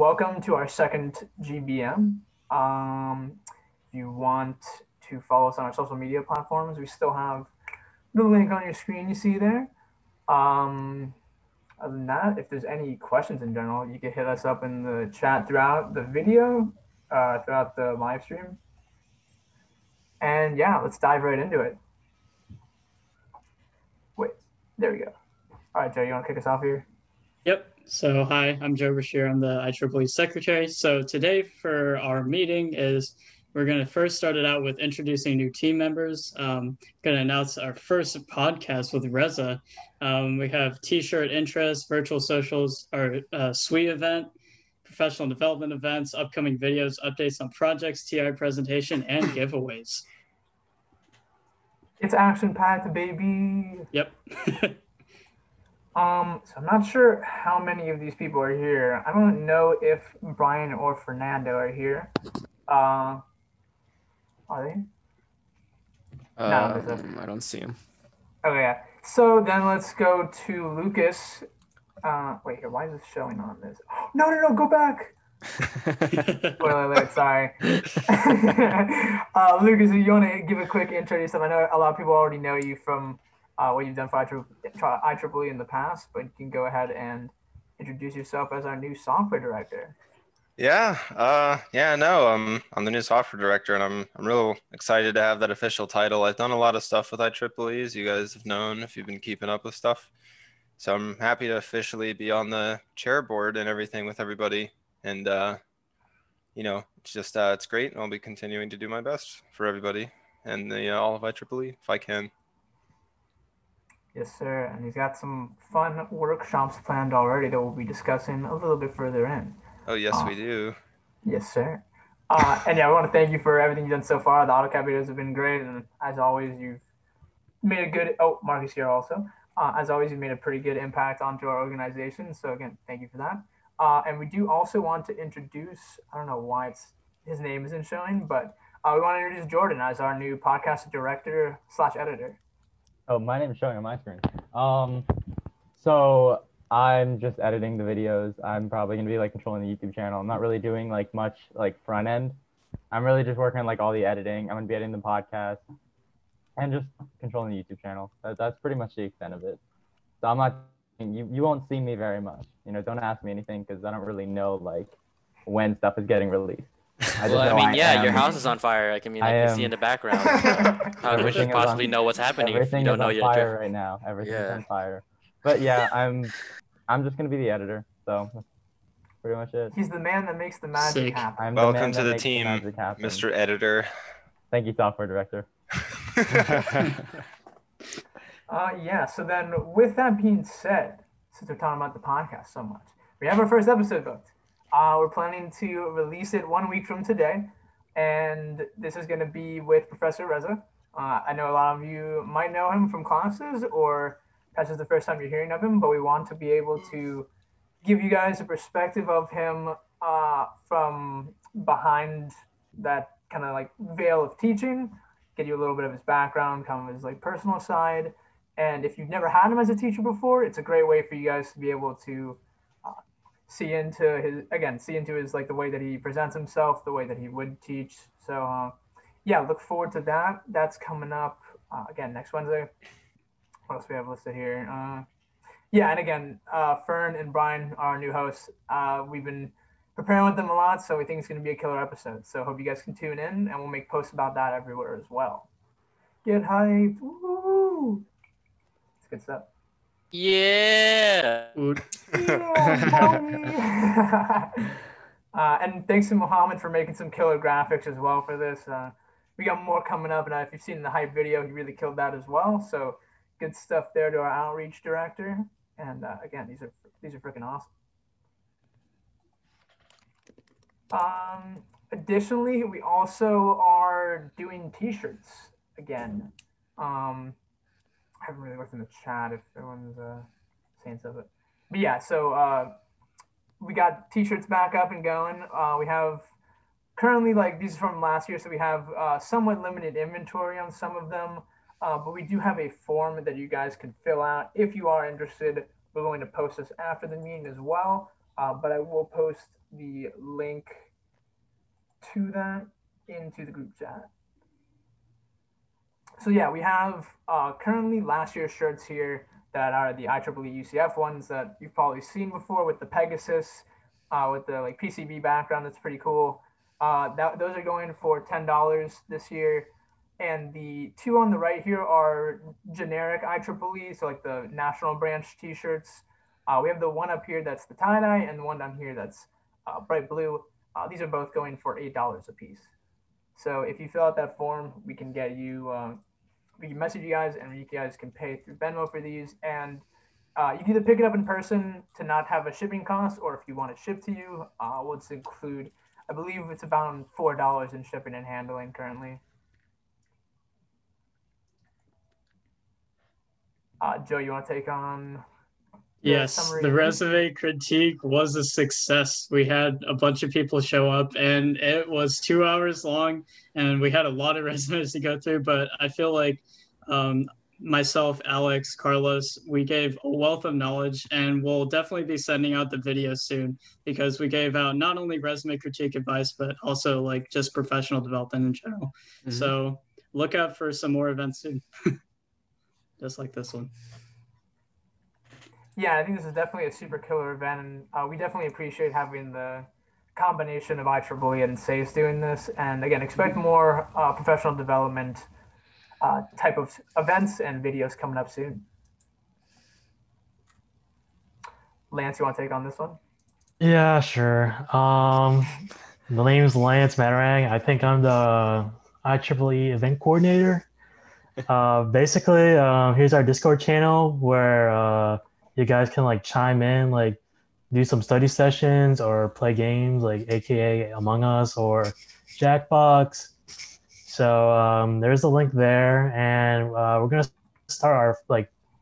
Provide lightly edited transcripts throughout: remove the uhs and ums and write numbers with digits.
welcome to our second GBM. If you want to follow us on our social media platforms, we still have the link on your screen you see there. Other than that, if there's any questions in general, you can hit us up in the chat throughout the video, throughout the live stream. And yeah, let's dive right into it. Wait, there we go. All right, Joe, you want to kick us off here? Yep. So hi, I'm Joe Bashir. I'm the IEEE secretary. So today for our meeting we're going to first start it out with introducing new team members. Going to announce our first podcast with Reza. We have T-shirt interest, virtual socials, our SWE event, professional development events, upcoming videos, updates on projects, TI presentation, and giveaways. It's action-packed, baby. Yep. So I'm not sure how many of these people are here. I don't know if Brian or Fernando are here. Are they? No, I don't see him. Okay, yeah. So then let's go to Lucas. Wait here, why is this showing on this? No, go back. Spoiler alert, sorry. Lucas, you want to give a quick intro to yourself? I know a lot of people already know you from what you've done for IEEE in the past, but you can go ahead and introduce yourself as our new software director. I'm the new software director, and I'm real excited to have that official title. I've done a lot of stuff with IEEE, as you guys have known if you've been keeping up with stuff. So I'm happy to officially be on the chair board and everything with everybody. And it's just it's great. I'll be continuing to do my best for everybody and all of IEEE if I can. Yes, sir. And he's got some fun workshops planned already that we'll be discussing a little bit further in. Oh, yes, we do. Yes, sir. And yeah, I want to thank you for everything you've done so far. The AutoCAD videos have been great. And as always, you've made a good, Marcus here also. As always, you've made a pretty good impact onto our organization. So again, thank you for that. And we do also want to introduce, I don't know why his name isn't showing, but we want to introduce Jordan as our new podcast director / editor. Oh, my name is showing on my screen. So I'm just editing the videos. I'm probably gonna be controlling the YouTube channel. I'm not really doing much front end. I'm really just working on all the editing. I'm gonna be editing the podcast and just controlling the YouTube channel. That's pretty much the extent of it. So I'm not. You won't see me very much. Don't ask me anything because I don't really know when stuff is getting released. Your house is on fire. I can see in the background. So how would you possibly know what's happening if you don't know yet? Everything is on fire right now. Everything's on fire. But yeah, I'm just gonna be the editor. So that's pretty much it. He's the man that makes the magic happen. Welcome to the team, Mr. Editor. Thank you, software director. So then with that being said, since we're talking about the podcast so much, we have our first episode booked. We're planning to release it 1 week from today, and this is going to be with Professor Reza. I know a lot of you might know him from classes, or that's just the first time you're hearing of him, but we want to be able to give you guys a perspective of him from behind that kind of veil of teaching, get you a little bit of his background, kind of his personal side. And if you've never had him as a teacher before, it's a great way for you guys to be able to see into his the way that he presents himself, the way that he would teach. So look forward to that. That's coming up again next Wednesday. What else we have listed here? And again, Fern and Brian are our new hosts. We've been preparing with them a lot, so we think it's going to be a killer episode. So hope you guys can tune in, and we'll make posts about that everywhere as well. Get hyped! Woo! It's good stuff. Yeah. And thanks to Mohammed for making some killer graphics as well for this. We got more coming up, and if you've seen the hype video, he really killed that as well. So good stuff there to our outreach director. And again, these are freaking awesome. Additionally, we also are doing T-shirts again. I haven't really looked in the chat if everyone's saying something. But yeah, so we got T-shirts back up and going. We have currently these are from last year, so we have somewhat limited inventory on some of them. But we do have a form that you guys can fill out if you are interested. We're going to post this after the meeting as well. but I will post the link to that into the group chat. So yeah, we have currently last year's shirts here that are the IEEE UCF ones that you've probably seen before with the Pegasus, with the like PCB background. That's pretty cool. Those are going for $10 this year. And the two on the right here are generic IEEE, so like the national branch T-shirts. We have the one up here that's the tie-dye and the one down here that's bright blue. These are both going for $8 a piece. So if you fill out that form, we can get you, we can message you guys and you guys can pay through Venmo for these. And you can either pick it up in person to not have a shipping cost, or if you want it shipped to you, we'll just include, I believe it's about $4 in shipping and handling currently. Joe, you want to take on? Yes, the resume critique was a success. We had a bunch of people show up and it was 2 hours long and we had a lot of resumes to go through, but I feel like myself, Alex, Carlos, we gave a wealth of knowledge, and we'll definitely be sending out the video soon because we gave out not only resume critique advice, but also like just professional development in general. Mm-hmm. So look out for some more events soon. Just like this one. Yeah, I think this is definitely a super killer event, and we definitely appreciate having the combination of IEEE and SACE doing this. And again, expect more professional development type of events and videos coming up soon. Lance, you want to take on this one? Yeah, sure. The name's Lance Matarang. I think I'm the IEEE event coordinator. Basically, here's our Discord channel where you guys can like chime in, like do some study sessions or play games like AKA Among Us or Jackbox. So there's a link there, and we're gonna start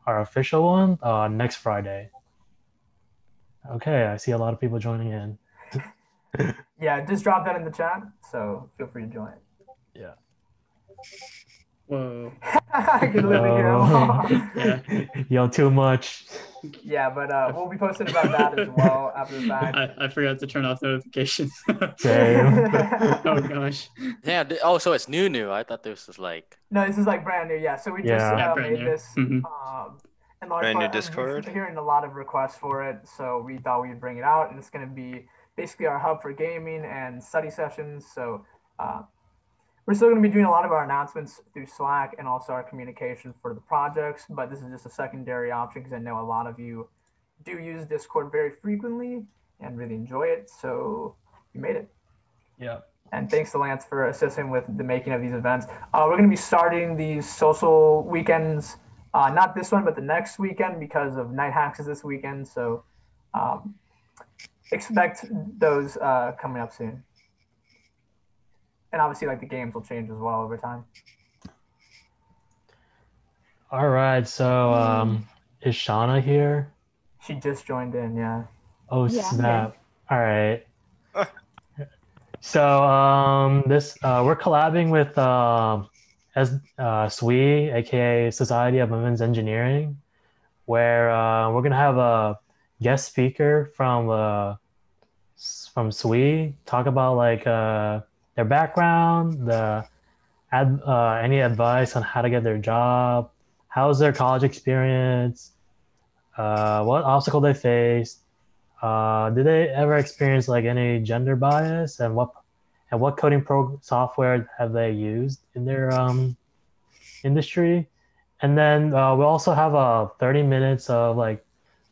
our official one next Friday. Okay, I see a lot of people joining in. Yeah, just drop that in the chat, so feel free to join. Yeah. Whoa. I can literally hear them all. Yeah. Yo, too much. Yeah, but we'll be posting about that as well after the fact. I forgot to turn off notifications. Same. Oh gosh. Yeah. Oh, so it's new. I thought this was like. No, this is like brand new. Yeah, so we just made this. In large brand new part, Discord. We're hearing a lot of requests for it, so we thought we'd bring it out, and it's going to be basically our hub for gaming and study sessions. So we're still going to be doing a lot of our announcements through Slack and also our communication for the projects, but this is just a secondary option because I know a lot of you do use Discord very frequently and really enjoy it. So we made it. Yeah. And thanks to Lance for assisting with the making of these events. We're going to be starting these social weekends, not this one, but the next weekend because of Night Hacks is this weekend. So expect those coming up soon. And obviously, like the games will change as well over time. All right. So is Shauna here? She just joined in, yeah. Oh, snap. All right. So this we're collabing with SWE, aka Society of Women's Engineering, where we're gonna have a guest speaker from SWE talk about like their background, any advice on how to get their job, how's their college experience, what obstacle they faced. Did they ever experience like any gender bias, and what coding software have they used in their industry? And then we'll also have 30 minutes of like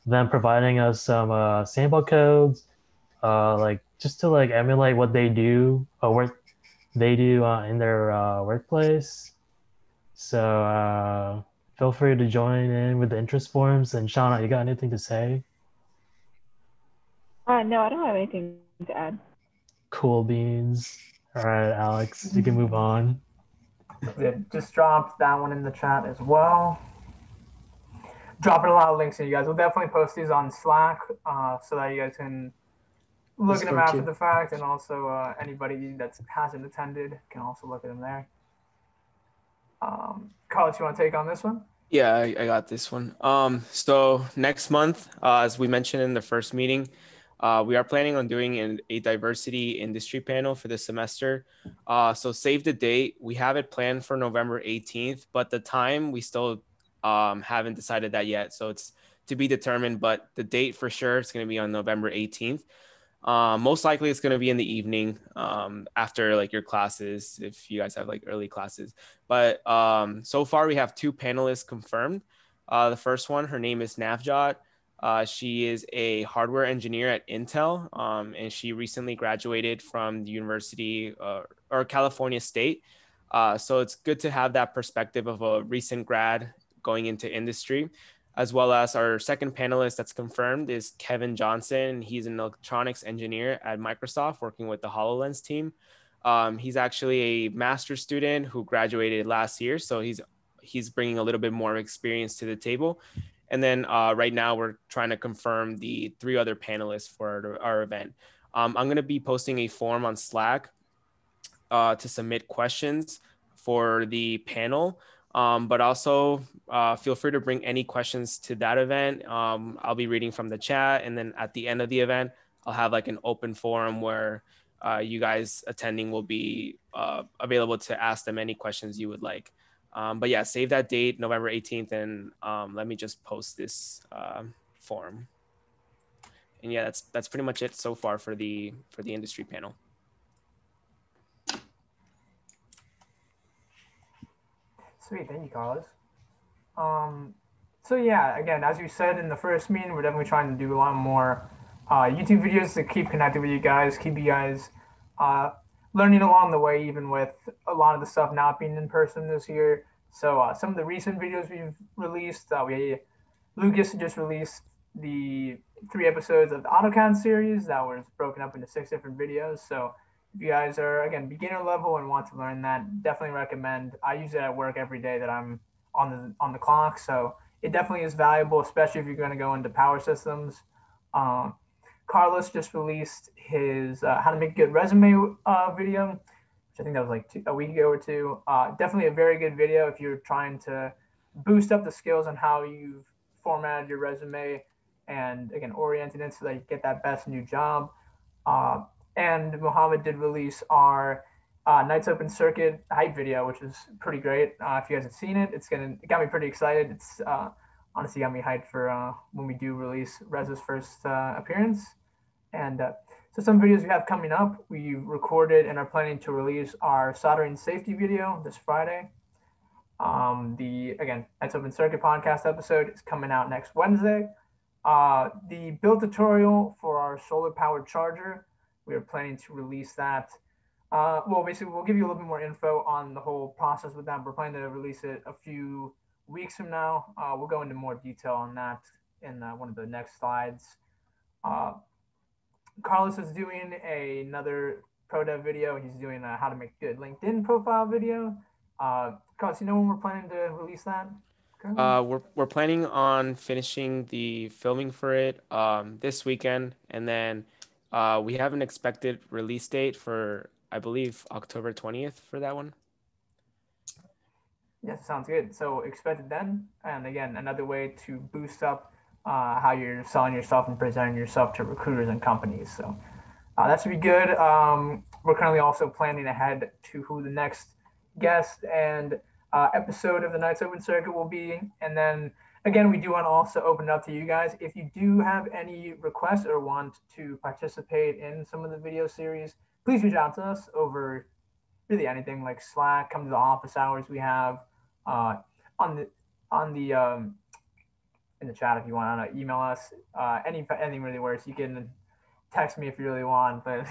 them providing us some sample codes, like just to like emulate what they do or what they do in their workplace. So feel free to join in with the interest forms. And Shauna, you got anything to say? No, I don't have anything to add. Cool beans. All right, Alex, you can move on. Yeah, just dropped that one in the chat as well. Dropping a lot of links in, you guys. We'll definitely post these on Slack so that you guys can look at them after the fact, and also anybody that hasn't attended can also look at them there. Carlos, you want to take on this one? Yeah, I got this one. So next month, as we mentioned in the first meeting, We are planning on doing a diversity industry panel for this semester. So save the date. We have it planned for November 18th, but the time we still haven't decided that yet. So it's to be determined, but the date for sure is going to be on November 18th. Most likely it's going to be in the evening after like your classes, if you guys have like early classes. But so far we have 2 panelists confirmed. The first one, her name is Navjot. She is a hardware engineer at Intel, and she recently graduated from the University or California State. So it's good to have that perspective of a recent grad going into industry. As well as our second panelist that's confirmed is Kevin Johnson. He's an electronics engineer at Microsoft working with the HoloLens team. He's actually a master's student who graduated last year. So he's bringing a little bit more experience to the table. And then right now we're trying to confirm the 3 other panelists for our event. I'm going to be posting a form on Slack to submit questions for the panel. But also feel free to bring any questions to that event. I'll be reading from the chat. And then at the end of the event, I'll have like an open forum where you guys attending will be available to ask them any questions you would like. But yeah, save that date, November 18th. And let me just post this form. And yeah, that's pretty much it so far for the industry panel. Sweet, thank you, Carlos. So yeah, again, as you said in the first meeting, we're definitely trying to do a lot more YouTube videos to keep connected with you guys, keep you guys learning along the way, even with a lot of the stuff not being in person this year. So some of the recent videos we've released, Lucas just released the 3 episodes of the AutoCAD series that was broken up into 6 different videos. So if you guys are, again, beginner level and want to learn that, definitely recommend. I use it at work every day that I'm on the clock. So it definitely is valuable, especially if you're going to go into power systems. Carlos just released his how to make a good resume video, which I think that was like a week ago or 2. Definitely a very good video if you're trying to boost up the skills on how you've formatted your resume and, again, oriented it so that you get that best new job. And Mohammed did release our Knights Open Circuit hype video, which is pretty great. If you guys have seen it, it got me pretty excited. It's honestly got me hyped for when we do release Rez's first appearance. And so some videos we have coming up, we recorded and are planning to release our soldering safety video this Friday. Again, Knights Open Circuit podcast episode is coming out next Wednesday. The build tutorial for our solar powered charger, we are planning to release that. Well, basically, we'll give you a little bit more info on the whole process with that. We're planning to release it a few weeks from now. We'll go into more detail on that in one of the next slides. Carlos is doing another pro dev video. He's doing a how to make good LinkedIn profile video. Carlos, you know when we're planning to release that? We're planning on finishing the filming for it this weekend, and then we have an expected release date for, I believe, October 20th for that one. Yes, sounds good. So expect it then. And again, another way to boost up how you're selling yourself and presenting yourself to recruiters and companies. So that should be good. We're currently also planning ahead to who the next guest and episode of the Knights Open Circuit will be. And then again, we do want to also open it up to you guys. If you do have any requests or want to participate in some of the video series, please reach out to us over really anything like Slack. Come to the office hours we have in the chat if you want to email us. Anything really works. You can text me if you really want, but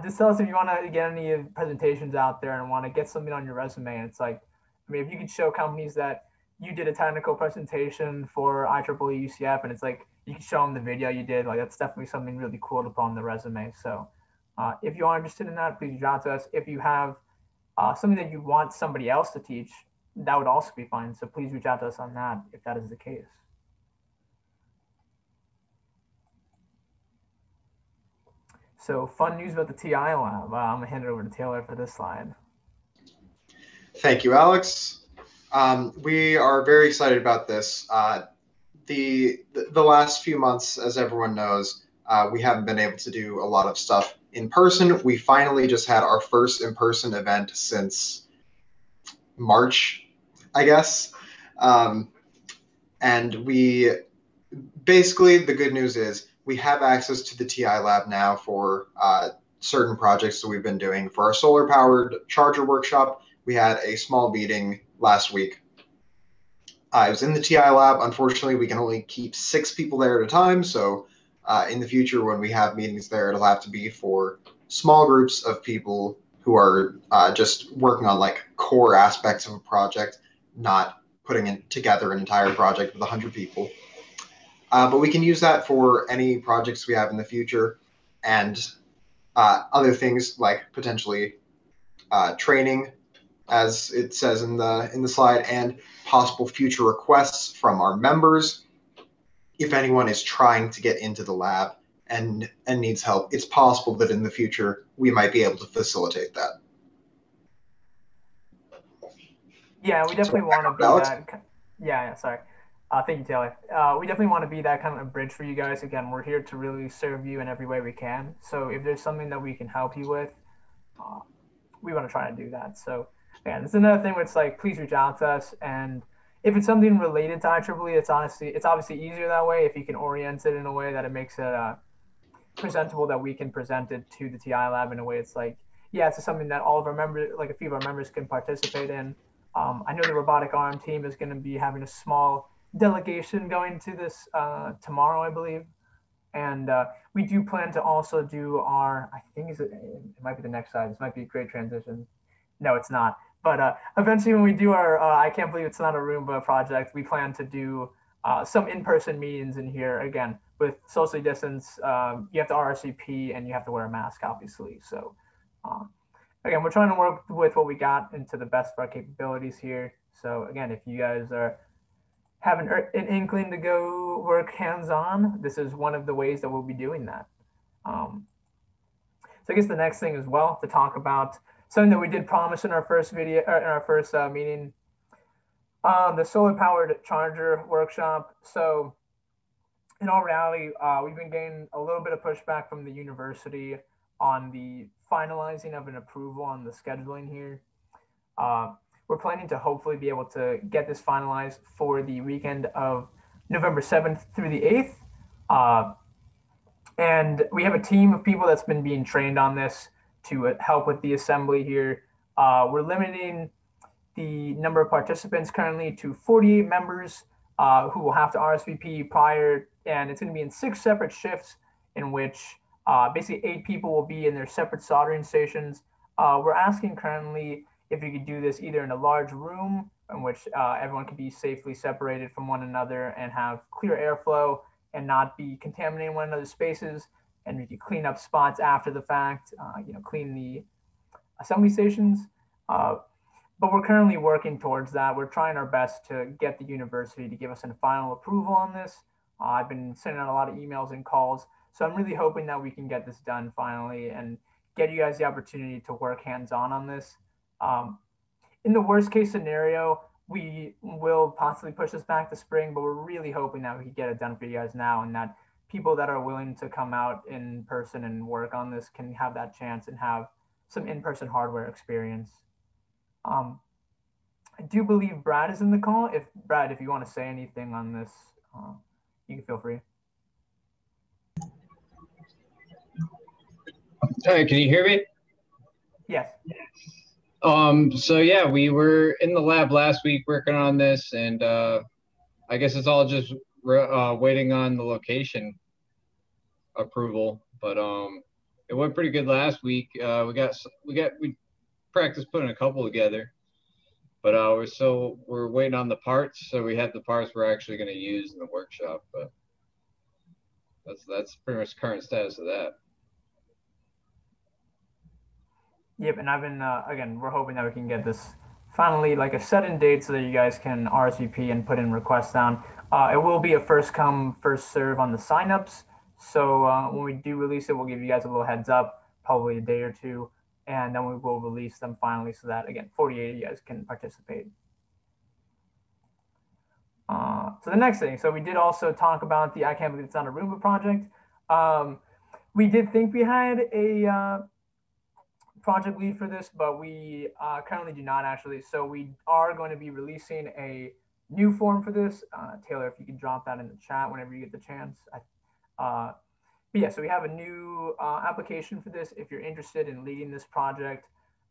just tell us if you want to get any presentations out there and want to get something on your resume. And it's like, I mean, if you could show companies that you did a technical presentation for IEEE UCF, and it's like you can show them the video you did, like that's definitely something really cool to put on the resume. So if you are interested in that, please reach out to us. If you have something that you want somebody else to teach, that would also be fine. So please reach out to us on that if that is the case. So fun news about the TI lab. I'm gonna hand it over to Taylor for this slide. Thank you, Alex. We are very excited about this. The last few months, as everyone knows, We haven't been able to do a lot of stuff in person. We finally just had our first in-person event since March, I guess. And we basically, the good news is we have access to the TI lab now for certain projects that we've been doing. For our solar powered charger workshop, we had a small meeting last week. I was in the TI lab. Unfortunately, we can only keep 6 people there at a time. So in the future, when we have meetings there, it'll have to be for small groups of people who are just working on like core aspects of a project, not putting it together an entire project with 100 people. But we can use that for any projects we have in the future, and other things like potentially training, as it says in the slide, and possible future requests from our members. If anyone is trying to get into the lab and needs help, it's possible that in the future we might be able to facilitate that. Yeah, we definitely want to be Alex? that. Yeah, sorry. Thank you, Taylor. We definitely want to be that kind of a bridge for you guys. Again, we're here to really serve you in every way we can. So if there's something that we can help you with, we want to try to do that. So yeah, it's another thing where it's like, please reach out to us. And if it's something related to IEEE, it's obviously easier that way if you can orient it in a way that it makes it presentable, that we can present it to the TI lab in a way it's like, yeah, it's something that all of our members, like a few of our members, can participate in. I know the robotic arm team is going to be having a small delegation going to this tomorrow, I believe. And we do plan to also do our, I think it might be the next slide. This might be a great transition. No, it's not. But eventually when we do our, I can't believe it's not a Roomba project, we plan to do some in-person meetings in here, again, with socially distance. You have to RSVP and you have to wear a mask, obviously. So again, we're trying to work with what we got into the best of our capabilities here. So again, if you guys are having an inkling to go work hands-on, this is one of the ways that we'll be doing that. So I guess the next thing as well to talk about, something that we did promise in our first video, or in our first meeting, the solar-powered charger workshop. So in all reality, we've been getting a little bit of pushback from the university on the finalizing of an approval on the scheduling here. We're planning to hopefully be able to get this finalized for the weekend of November 7th through the 8th. And we have a team of people that's been being trained on this to help with the assembly here. We're limiting the number of participants currently to 48 members who will have to RSVP prior, and it's going to be in 6 separate shifts in which basically 8 people will be in their separate soldering stations. We're asking currently if you could do this either in a large room in which everyone can be safely separated from one another and have clear airflow and not be contaminating one another's spaces, and we could clean up spots after the fact, clean the assembly stations. But we're currently working towards that. We're trying our best to get the university to give us a final approval on this. I've been sending out a lot of emails and calls, so I'm really hoping that we can get this done finally and get you guys the opportunity to work hands-on this. In the worst case scenario, we will possibly push this back to spring, but we're really hoping that we can get it done for you guys now, and that people that are willing to come out in person and work on this can have that chance and have some in-person hardware experience. I do believe Brad is in the call. Brad, if you want to say anything on this, you can feel free. Hey, can you hear me? Yes. So yeah, we were in the lab last week working on this, and I guess it's all just waiting on the location approval. But it went pretty good last week. We practiced putting a couple together, but we're waiting on the parts. So we have the parts we're actually going to use in the workshop. But that's pretty much the current status of that. Yep, and I've been, again, we're hoping that we can get this finally like a set in date so that you guys can RSVP and put in requests down. It will be a first come, first serve on the signups. So when we do release it, we'll give you guys a little heads up, probably a day or two, and then we will release them finally so that, again, 48 of you guys can participate. So the next thing, so we did also talk about the I Can't Believe It's Not a Roomba project. We did think we had a project lead for this, but we currently do not actually. So we are going to be releasing a new form for this. Taylor, if you could drop that in the chat whenever you get the chance. But yeah, so we have a new application for this. If you're interested in leading this project,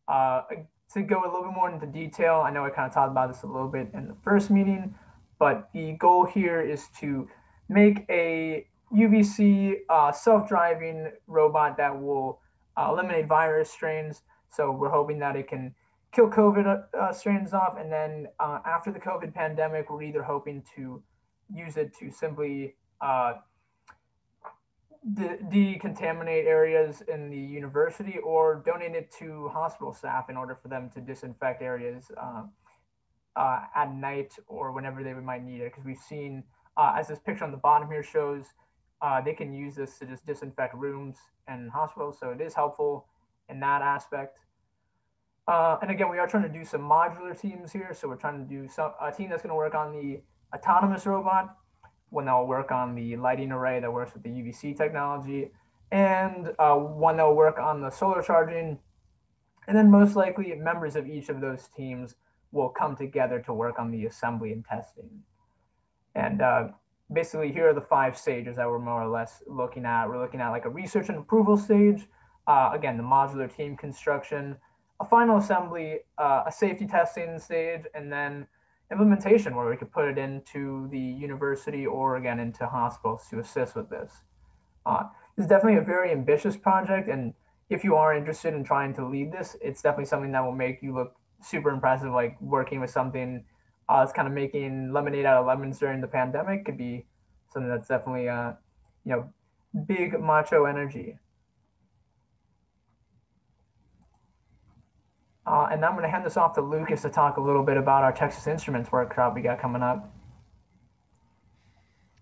to go a little bit more into detail, I know I kind of talked about this a little bit in the first meeting, but the goal here is to make a UVC self-driving robot that will eliminate virus strains. So we're hoping that it can kill COVID strains off. And then after the COVID pandemic, we're either hoping to use it to simply decontaminate areas in the university or donate it to hospital staff in order for them to disinfect areas at night or whenever they might need it. Because we've seen, as this picture on the bottom here shows, they can use this to just disinfect rooms and hospitals. So it is helpful in that aspect. And again, we are trying to do some modular teams here. So we're trying to do a team that's going to work on the autonomous robot, one that will work on the lighting array that works with the UVC technology, and one that will work on the solar charging. And then most likely members of each of those teams will come together to work on the assembly and testing. And basically here are the 5 stages that we're more or less looking at. We're looking at like a research and approval stage, again, the modular team construction, a final assembly, a safety testing stage, and then implementation where we could put it into the university or again into hospitals to assist with this. This is definitely a very ambitious project, and if you are interested in trying to lead this, it's definitely something that will make you look super impressive. Like working with something that's kind of making lemonade out of lemons during the pandemic could be something that's definitely big macho energy. And now I'm going to hand this off to Lucas to talk a little bit about our Texas Instruments workshop we got coming up.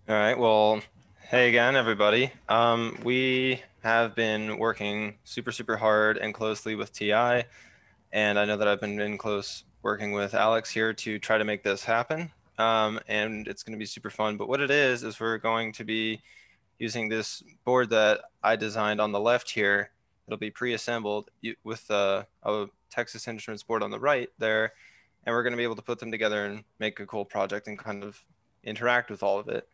All right. Well, hey again, everybody. We have been working super hard and closely with TI, and I know that I've been in close working with Alex here to try to make this happen. And it's going to be super fun. But what it is we're going to be using this board that I designed on the left here. It'll be pre-assembled with a Texas Instruments board on the right there, and we're going to be able to put them together and make a cool project and kind of interact with all of it.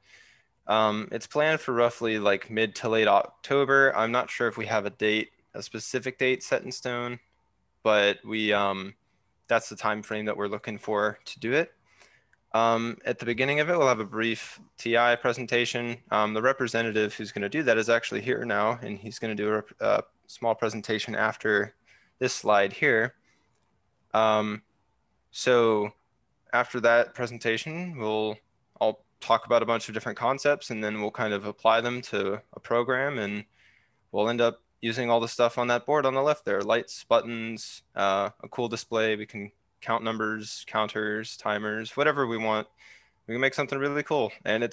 It's planned for roughly like mid to late October. I'm not sure if we have a specific date set in stone, but that's the time frame that we're looking for to do it. At the beginning of it, we'll have a brief TI presentation. The representative who's going to do that is actually here now, and he's going to do a small presentation after this slide here. So after that presentation, I'll talk about a bunch of different concepts, and then we'll kind of apply them to a program, and we'll end up using all the stuff on that board on the left there: lights, buttons, a cool display. We can count numbers, counters, timers, whatever we want. We can make something really cool, and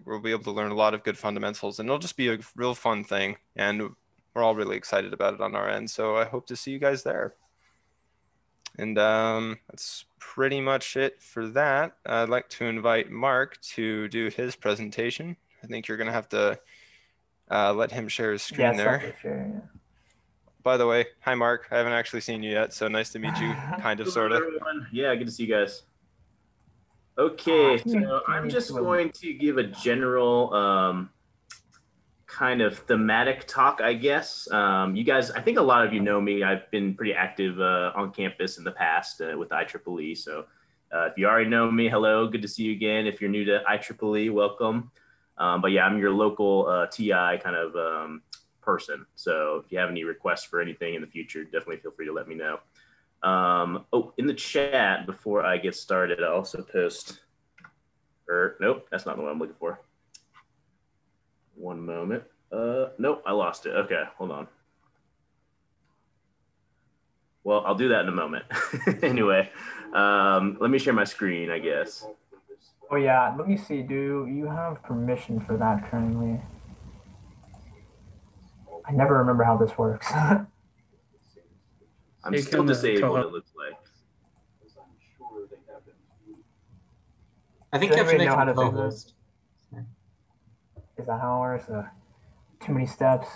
we'll be able to learn a lot of good fundamentals, and it'll just be a real fun thing, and we're all really excited about it on our end. So I hope to see you guys there. And that's pretty much it for that. I'd like to invite Mark to do his presentation. I think you're going to have to let him share his screen there. Sure, yeah. By the way, hi, Mark. I haven't actually seen you yet, so nice to meet you, kind of, sort of. Yeah, good to see you guys. Okay, so I'm just going to give a general kind of thematic talk, I guess. You guys, I think a lot of you know me. I've been pretty active on campus in the past with IEEE. So if you already know me, hello, good to see you again. If you're new to IEEE, welcome. But yeah, I'm your local TI kind of person. So if you have any requests for anything in the future, definitely feel free to let me know. Oh, in the chat before I get started, I also post, nope, that's not the one I'm looking for. One moment. Nope, I lost it. Okay, hold on. Well, I'll do that in a moment. Anyway, let me share my screen, I guess. Oh yeah, let me see. Do you have permission for that currently? I never remember how this works. I'm still disabled, it looks like. I think you have to make how a to do co-host. Is that how it works? too many steps.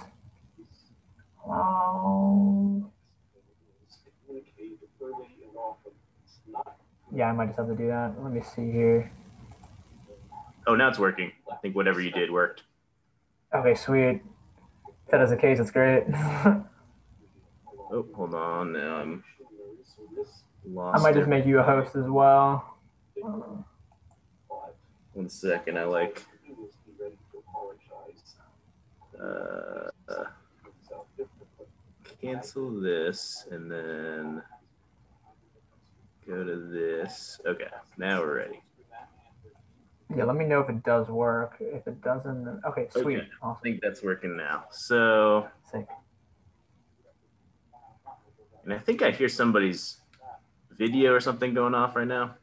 Yeah, I might just have to do that. Let me see here. Oh, now it's working. I think whatever you did worked. Okay, sweet. If that is the case, it's great. Oh, hold on. Now I'm lost. I might just make you a host as well. 1 second. I like. Cancel this and then go to this. Okay, now we're ready. Yeah, let me know if it does work. If it doesn't, then... Okay, sweet. Okay. Awesome. I think that's working now. So, sick. And I think I hear somebody's video or something going off right now.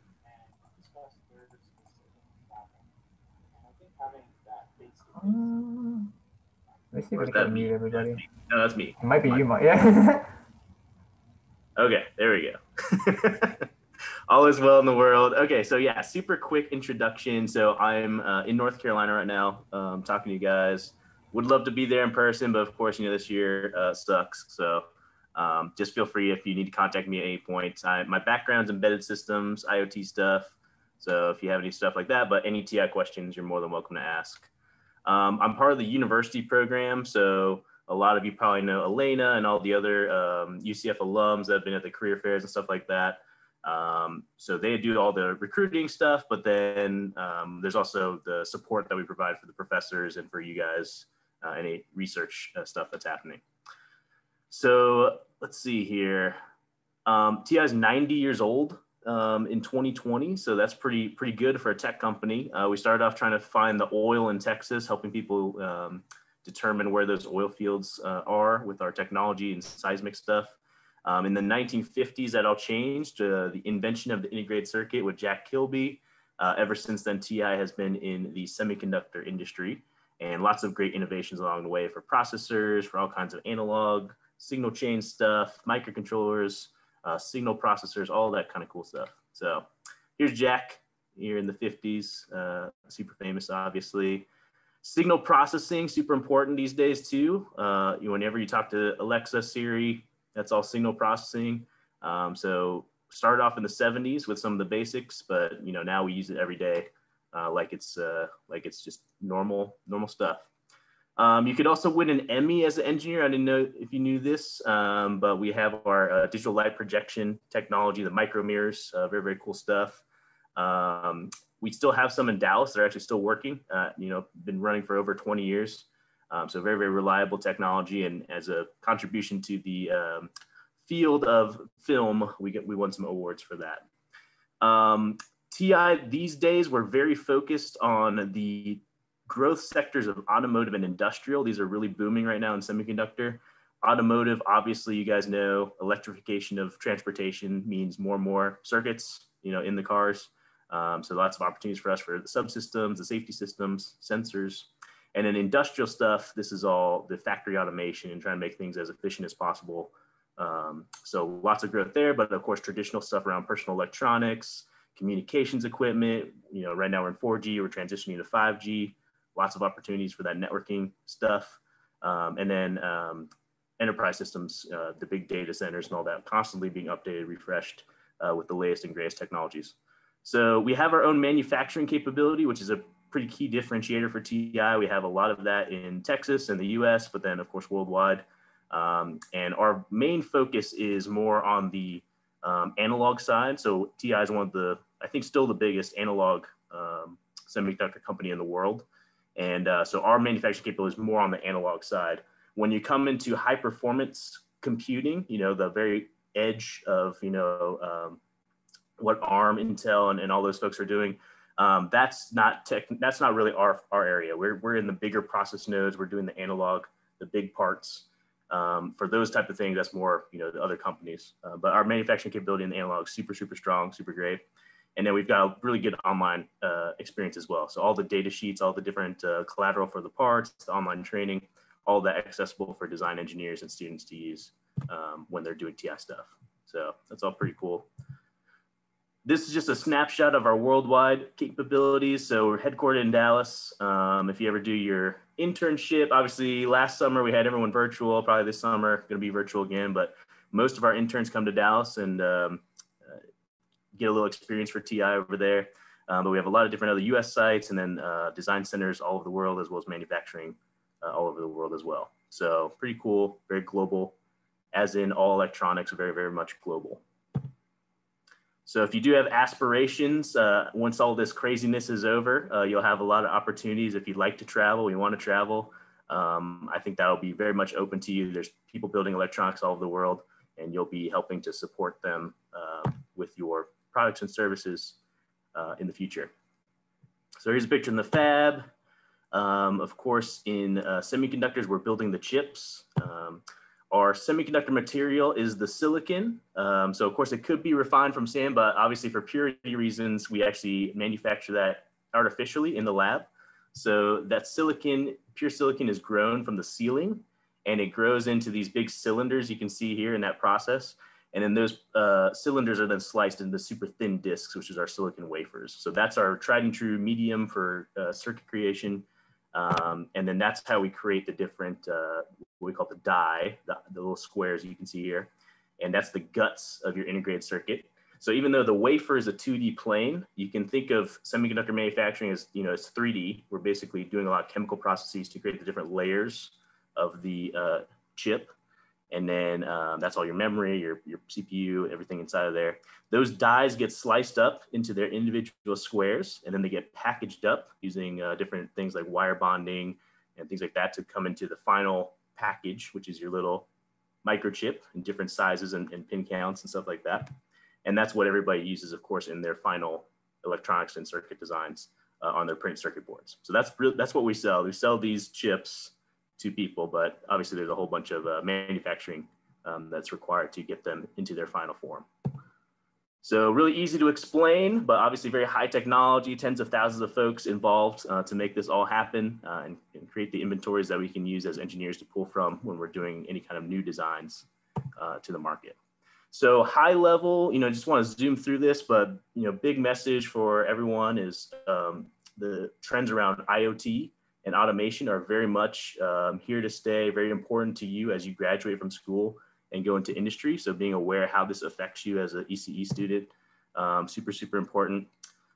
Let me see if I can mute everybody. No, that's me. It might be you, Mike. Yeah. Okay, there we go. All is well in the world. Okay, so yeah, super quick introduction. So I'm in North Carolina right now, talking to you guys. Would love to be there in person, but of course, this year sucks. So just feel free if you need to contact me at any point. My background's embedded systems, IoT stuff. So if you have any stuff like that, but any TI questions, you're more than welcome to ask. I'm part of the university program. So a lot of you probably know Elena and all the other UCF alums that have been at the career fairs and stuff like that. So they do all the recruiting stuff, but then there's also the support that we provide for the professors and for you guys, any research stuff that's happening. So let's see here. TI is 90 years old in 2020, so that's pretty good for a tech company. We started off trying to find the oil in Texas, helping people determine where those oil fields are with our technology and seismic stuff. In the 1950s, that all changed. The invention of the integrated circuit with Jack Kilby. Ever since then, TI has been in the semiconductor industry, and lots of great innovations along the way for processors, for all kinds of analog, signal chain stuff, microcontrollers, signal processors, all that kind of cool stuff. So here's Jack here in the 50s, super famous, obviously. Signal processing, super important these days too. Whenever you talk to Alexa, Siri, that's all signal processing. So started off in the 70s with some of the basics, but now we use it every day, like it's just normal stuff. You could also win an Emmy as an engineer. I didn't know if you knew this, but we have our digital light projection technology, the micro mirrors, very, very cool stuff. We still have some in Dallas. They're actually still working, been running for over 20 years. So very, very reliable technology. And as a contribution to the field of film, we won some awards for that. TI these days, we're very focused on the growth sectors of automotive and industrial. These are really booming right now in semiconductor. Automotive, obviously, you guys know, electrification of transportation means more and more circuits, in the cars. So lots of opportunities for us for the subsystems, the safety systems, sensors. And in industrial stuff, this is all the factory automation and trying to make things as efficient as possible. So lots of growth there, but of course, traditional stuff around personal electronics, communications equipment. Right now we're in 4G, we're transitioning to 5G. Lots of opportunities for that networking stuff. And then enterprise systems, the big data centers and all that, constantly being updated, refreshed with the latest and greatest technologies. So we have our own manufacturing capability, which is a pretty key differentiator for TI. We have a lot of that in Texas and the US, but then of course worldwide. And our main focus is more on the analog side. So TI is one of the, I think still the biggest analog semiconductor company in the world. And so our manufacturing capability is more on the analog side. When you come into high performance computing, the very edge of, what ARM, Intel, and all those folks are doing, that's not really our area. We're in the bigger process nodes. We're doing the analog, the big parts. For those type of things, that's more, the other companies. But our manufacturing capability in the analog is super, super strong, super great. And then we've got a really good online experience as well. So all the data sheets, all the different collateral for the parts, the online training, all that accessible for design engineers and students to use when they're doing TI stuff. So that's all pretty cool. This is just a snapshot of our worldwide capabilities. So we're headquartered in Dallas. If you ever do your internship, obviously last summer we had everyone virtual, probably this summer gonna be virtual again, but most of our interns come to Dallas and get a little experience for TI over there. But we have a lot of different other US sites and then design centers all over the world, as well as manufacturing all over the world as well. So pretty cool, very global, as in all electronics, very, very much global. So if you do have aspirations, once all this craziness is over, you'll have a lot of opportunities. If you'd like to travel, you want to travel, I think that'll be very much open to you. There's people building electronics all over the world, and you'll be helping to support them with your products and services in the future. So here's a picture in the fab. Of course, in semiconductors, we're building the chips. Our semiconductor material is the silicon. So of course it could be refined from sand, but obviously for purity reasons, we actually manufacture that artificially in the lab. So that silicon, pure silicon, is grown from the ceiling, and it grows into these big cylinders you can see here in that process. And then those cylinders are then sliced into super thin discs, which is our silicon wafers. So that's our tried and true medium for circuit creation. And then that's how we create the different, what we call the die, the little squares you can see here. And that's the guts of your integrated circuit. So even though the wafer is a 2D plane, you can think of semiconductor manufacturing as, it's 3D. We're basically doing a lot of chemical processes to create the different layers of the chip. And then that's all your memory, your CPU, everything inside of there. Those dies get sliced up into their individual squares, and then they get packaged up using different things like wire bonding and things like that to come into the final package, which is your little microchip in different sizes and pin counts and stuff like that. And that's what everybody uses, of course, in their final electronics and circuit designs on their printed circuit boards. So that's what we sell. We sell these chips to people, but obviously there's a whole bunch of manufacturing that's required to get them into their final form. So really easy to explain, but obviously very high technology, tens of thousands of folks involved to make this all happen and create the inventories that we can use as engineers to pull from when we're doing any kind of new designs to the market. So high level, just want to zoom through this, but big message for everyone is the trends around IoT and automation are very much here to stay, very important to you as you graduate from school and go into industry. So being aware how this affects you as an ECE student, super, super important.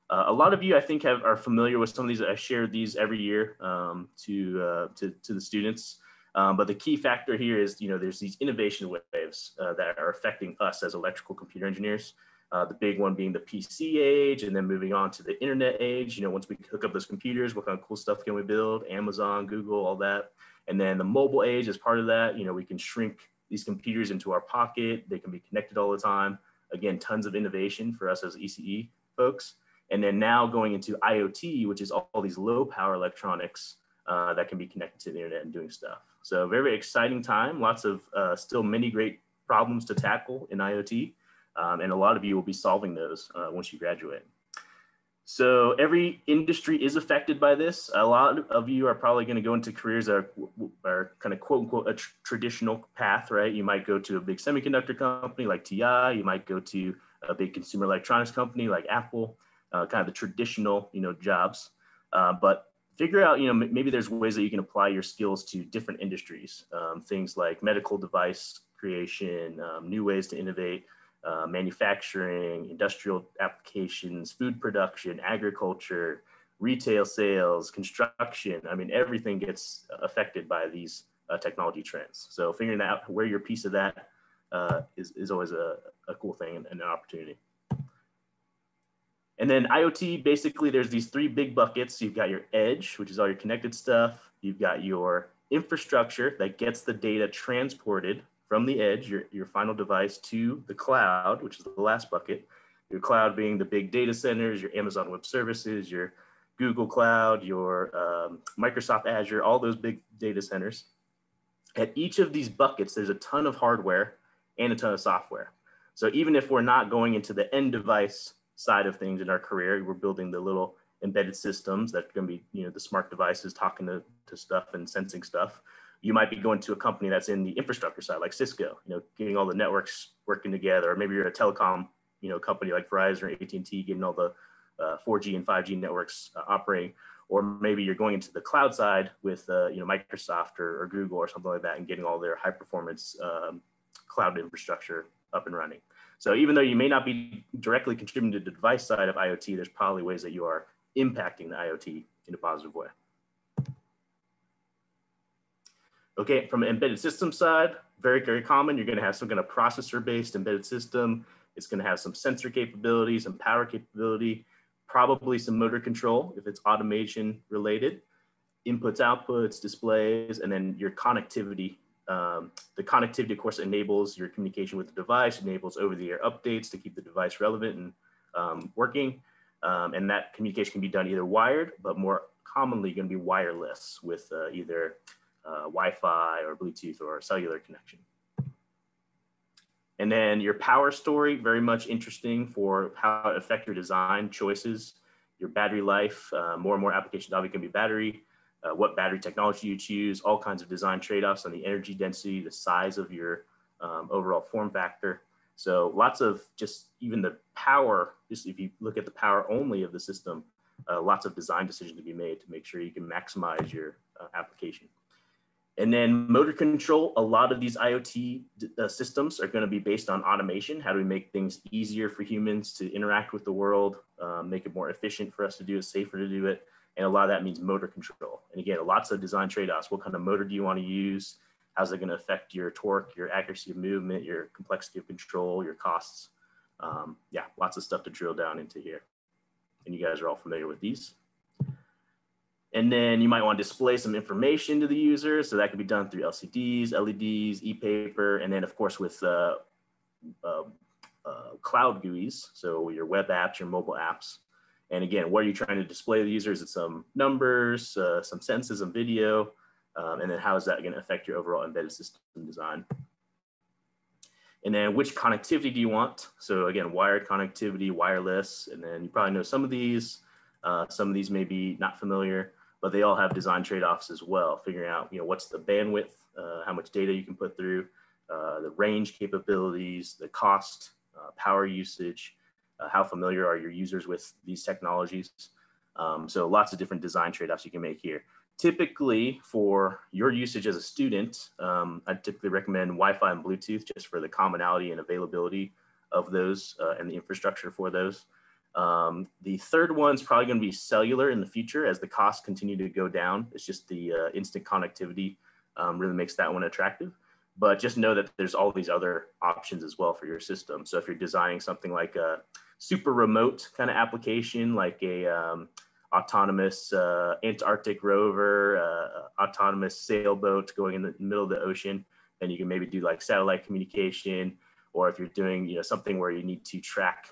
A lot of you, I think, are familiar with some of these. I share these every year to the students. But the key factor here is, there's these innovation waves that are affecting us as electrical computer engineers. The big one being the PC age, and then moving on to the internet age. Once we hook up those computers, what kind of cool stuff can we build? Amazon, Google, all that. And then the mobile age is part of that. We can shrink these computers into our pocket. They can be connected all the time. Again, tons of innovation for us as ECE folks. And then now going into IoT, which is all these low power electronics that can be connected to the internet and doing stuff. So very, very exciting time. Lots of still many great problems to tackle in IoT. And a lot of you will be solving those once you graduate. So every industry is affected by this. A lot of you are probably going to go into careers that are kind of quote unquote a traditional path, right? You might go to a big semiconductor company like TI. You might go to a big consumer electronics company like Apple, kind of the traditional, jobs. But figure out, maybe there's ways that you can apply your skills to different industries. Things like medical device creation, new ways to innovate, manufacturing, industrial applications, food production, agriculture, retail sales, construction. I mean, everything gets affected by these technology trends. So figuring out where your piece of that is always a cool thing and an opportunity. And then IoT, basically there's these three big buckets. You've got your edge, which is all your connected stuff. You've got your infrastructure that gets the data transported from the edge, your final device, to the cloud, which is the last bucket. Your cloud being the big data centers, your Amazon Web Services, your Google Cloud, your Microsoft Azure, all those big data centers. At each of these buckets, there's a ton of hardware and a ton of software. So even if we're not going into the end device side of things in our career, we're building the little embedded systems that are going to be, the smart devices talking to stuff and sensing stuff. You might be going to a company that's in the infrastructure side, like Cisco, getting all the networks working together, or maybe you're a telecom, a company like Verizon or AT&T getting all the 4G and 5G networks operating, or maybe you're going into the cloud side with Microsoft or Google or something like that and getting all their high performance cloud infrastructure up and running. So even though you may not be directly contributing to the device side of IoT, there's probably ways that you are impacting the IoT in a positive way. Okay, from an embedded system side, very, very common. You're going to have some kind of processor-based embedded system. It's going to have some sensor capability, some power capability, probably some motor control if it's automation related, inputs, outputs, displays, and then your connectivity. The connectivity, of course, enables your communication with the device, enables over-the-air updates to keep the device relevant and working. And that communication can be done either wired, but more commonly going to be wireless with either Wi-Fi or Bluetooth or cellular connection. And then your power story, very much interesting for how it affects your design choices, your battery life, more and more applications obviously can be battery, what battery technology you choose, all kinds of design trade-offs on the energy density, the size of your overall form factor. So lots of just even the power, just if you look at the power only of the system, lots of design decisions to be made to make sure you can maximize your application. And then motor control, a lot of these IoT systems are going to be based on automation. How do we make things easier for humans to interact with the world, make it more efficient for us to do it, safer to do it. And a lot of that means motor control. And again, lots of design trade-offs. What kind of motor do you want to use? How's it going to affect your torque, your accuracy of movement, your complexity of control, your costs? Yeah, lots of stuff to drill down into here. And you guys are all familiar with these. And then you might want to display some information to the user. So that can be done through LCDs, LEDs, e-paper, and then of course with cloud GUIs. So your web apps, your mobile apps. And again, what are you trying to display to the users? It's some numbers, some senses, some video, and then how is that going to affect your overall embedded system design? And then which connectivity do you want? So again, wired connectivity, wireless, and then you probably know some of these. Some of these may be not familiar, but they all have design trade-offs as well, figuring out what's the bandwidth, how much data you can put through, the range capabilities, the cost, power usage, how familiar are your users with these technologies. So lots of different design trade-offs you can make here. Typically for your usage as a student, I typically recommend Wi-Fi and Bluetooth just for the commonality and availability of those and the infrastructure for those. The third one's probably going to be cellular in the future as the costs continue to go down. It's just the instant connectivity really makes that one attractive. But just know that there's all these other options as well for your system. So if you're designing something like a super remote kind of application, like a autonomous Antarctic rover, autonomous sailboat going in the middle of the ocean, then you can maybe do like satellite communication. Or if you're doing something where you need to track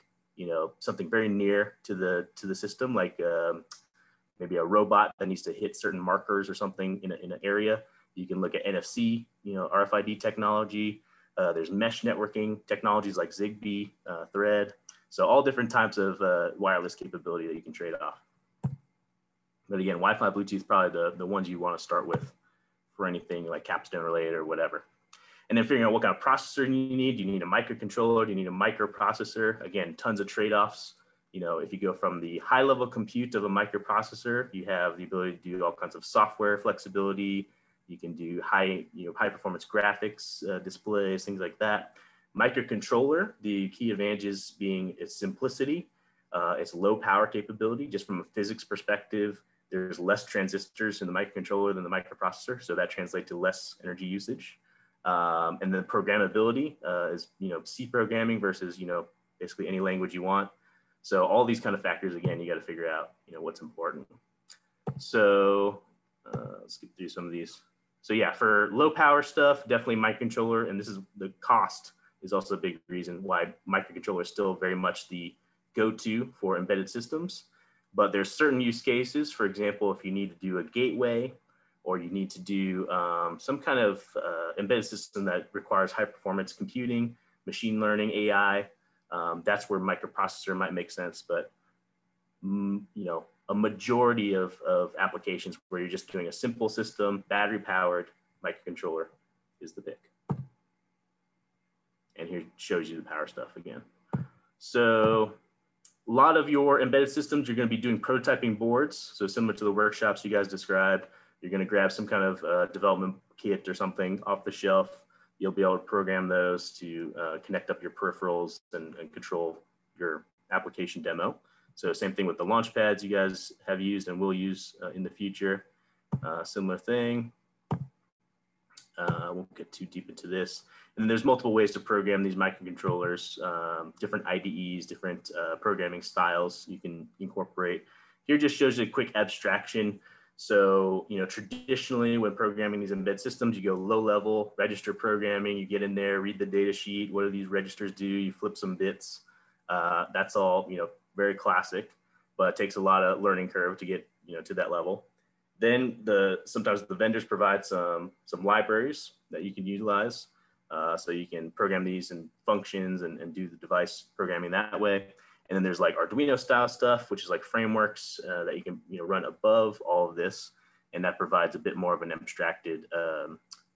something very near to the system, like maybe a robot that needs to hit certain markers or something in an area. You can look at NFC, RFID technology. There's mesh networking technologies like Zigbee, Thread. So all different types of wireless capability that you can trade off. But again, Wi-Fi, Bluetooth, probably the ones you want to start with for anything like capstone related or whatever. And then figuring out what kind of processor you need. Do you need a microcontroller? Do you need a microprocessor? Again, tons of trade-offs. If you go from the high level compute of a microprocessor, you have the ability to do all kinds of software flexibility. You can do high performance graphics, displays, things like that. Microcontroller, the key advantages being its simplicity, its low power capability. Just from a physics perspective, there's less transistors in the microcontroller than the microprocessor. So that translates to less energy usage. And then programmability is, C programming versus, basically any language you want. So all these kind of factors, again, you got to figure out, what's important. So let's get through some of these. So yeah, for low power stuff, definitely microcontroller. And this is the cost is also a big reason why microcontroller is still very much the go-to for embedded systems. But there's certain use cases. For example, if you need to do a gateway, or you need to do some kind of embedded system that requires high performance computing, machine learning, AI, that's where microprocessor might make sense. But a majority of applications where you're just doing a simple system, battery powered, microcontroller is the pick. And here shows you the power stuff again. So a lot of your embedded systems, you're going to be doing prototyping boards. So similar to the workshops you guys described, you're going to grab some kind of development kit or something off the shelf. You'll be able to program those to connect up your peripherals and control your application demo. So same thing with the launch pads you guys have used and will use in the future. Similar thing. Won't get too deep into this. And there's multiple ways to program these microcontrollers, different IDEs, different programming styles you can incorporate. Here just shows you a quick abstraction. So, you know, traditionally when programming these embedded systems, you go low level register programming, you get in there, read the data sheet. What do these registers do? You flip some bits. That's all, you know, very classic, but it takes a lot of learning curve to get, you know, to that level. Then sometimes the vendors provide some libraries that you can utilize. So you can program these in functions and do the device programming that way. And then there's like Arduino style stuff, which is like frameworks that you can, you know, run above all of this. And that provides a bit more of an abstracted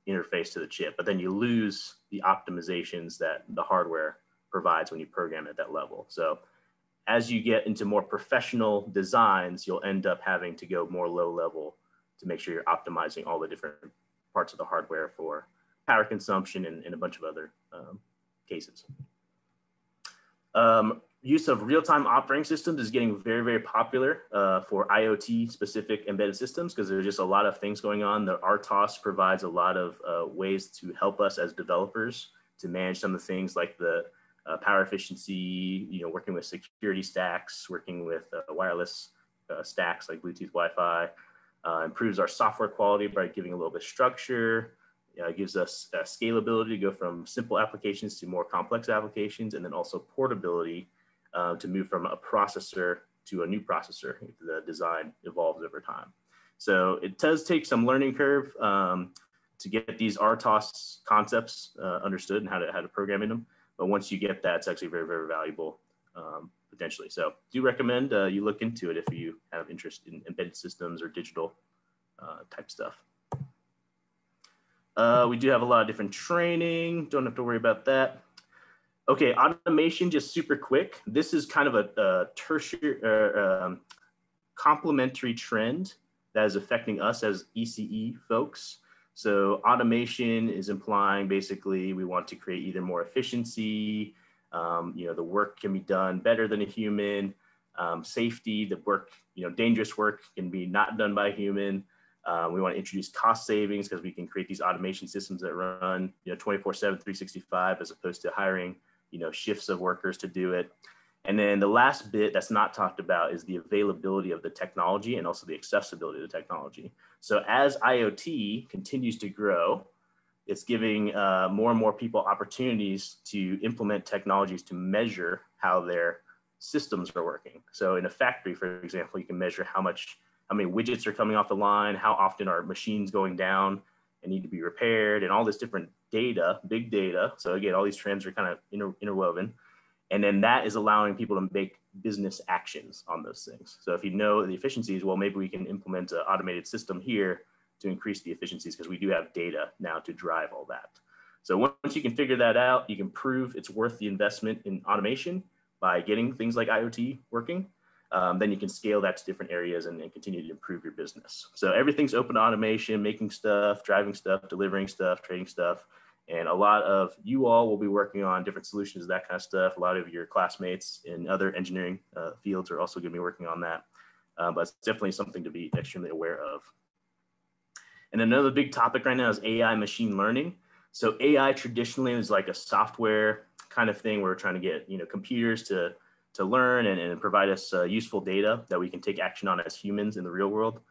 interface to the chip. But then you lose the optimizations that the hardware provides when you program at that level. So as you get into more professional designs, you'll end up having to go more low level to make sure you're optimizing all the different parts of the hardware for power consumption and a bunch of other cases. Use of real-time operating systems is getting very, very popular for IoT specific embedded systems because there's just a lot of things going on. The RTOS provides a lot of ways to help us as developers to manage some of the things like the power efficiency, you know, working with security stacks, working with wireless stacks like Bluetooth, Wi-Fi, improves our software quality by giving a little bit of structure, gives us scalability to go from simple applications to more complex applications, and then also portability to move from a processor to a new processor if the design evolves over time. So it does take some learning curve to get these RTOS concepts understood and how to program in them. But once you get that, it's actually very, very valuable potentially. So do recommend you look into it if you have interest in embedded systems or digital type stuff. We do have a lot of different training. Don't have to worry about that. Okay, automation, just super quick. This is kind of a tertiary, complementary trend that is affecting us as ECE folks. So automation is implying basically we want to create either more efficiency, you know, the work can be done better than a human, safety, the work, you know, dangerous work can be not done by a human. We want to introduce cost savings because we can create these automation systems that run, you know, 24/7, 365, as opposed to hiring, you know, shifts of workers to do it. And then the last bit that's not talked about is the availability of the technology and also the accessibility of the technology. So as IoT continues to grow, it's giving more and more people opportunities to implement technologies to measure how their systems are working. So in a factory, for example, you can measure how many widgets are coming off the line, how often are machines going down and need to be repaired, and all this different data, big data. So again, all these trends are kind of interwoven. And then that is allowing people to make business actions on those things. So if you know the efficiencies, well, maybe we can implement an automated system here to increase the efficiencies because we do have data now to drive all that. So once you can figure that out, you can prove it's worth the investment in automation by getting things like IoT working. Then you can scale that to different areas and continue to improve your business. So everything's open to automation, making stuff, driving stuff, delivering stuff, trading stuff. And a lot of you all will be working on different solutions, that kind of stuff. A lot of your classmates in other engineering fields are also going to be working on that. But it's definitely something to be extremely aware of. And another big topic right now is AI machine learning. So AI traditionally is like a software kind of thing where we're trying to get, you know, computers to learn and provide us useful data that we can take action on as humans in the real world.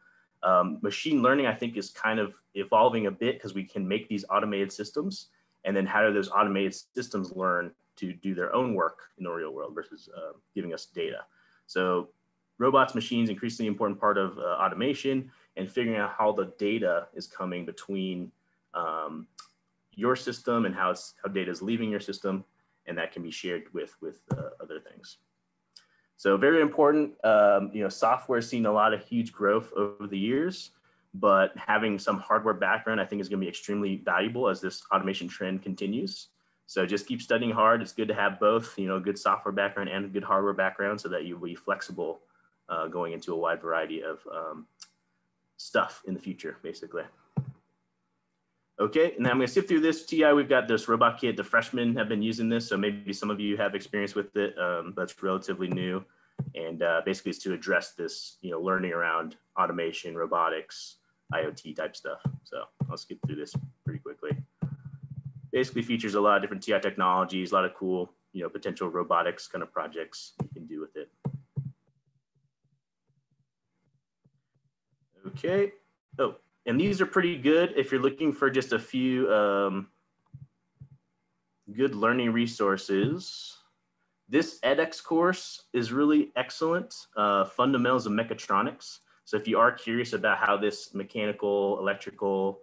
Machine learning, I think, is kind of evolving a bit because we can make these automated systems. And then how do those automated systems learn to do their own work in the real world versus giving us data? So robots, machines, increasingly important part of automation, and figuring out how the data is coming between your system and how data is leaving your system. And that can be shared with other things. So very important, you know, software has seen a lot of huge growth over the years, but having some hardware background, I think, is going to be extremely valuable as this automation trend continues. So just keep studying hard. It's good to have both, you know, a good software background and a good hardware background so that you'll be flexible going into a wide variety of stuff in the future, basically. Okay, and then I'm gonna skip through this. TI, we've got this robot kit. The freshmen have been using this, so maybe some of you have experience with it. That's relatively new. And basically it's to address this, you know, learning around automation, robotics, IoT type stuff. So I'll skip through this pretty quickly. Basically features a lot of different TI technologies, a lot of cool, you know, potential robotics kind of projects you can do with it. Okay. Oh, and these are pretty good if you're looking for just a few good learning resources. This edX course is really excellent, Fundamentals of Mechatronics. So if you are curious about how this mechanical, electrical,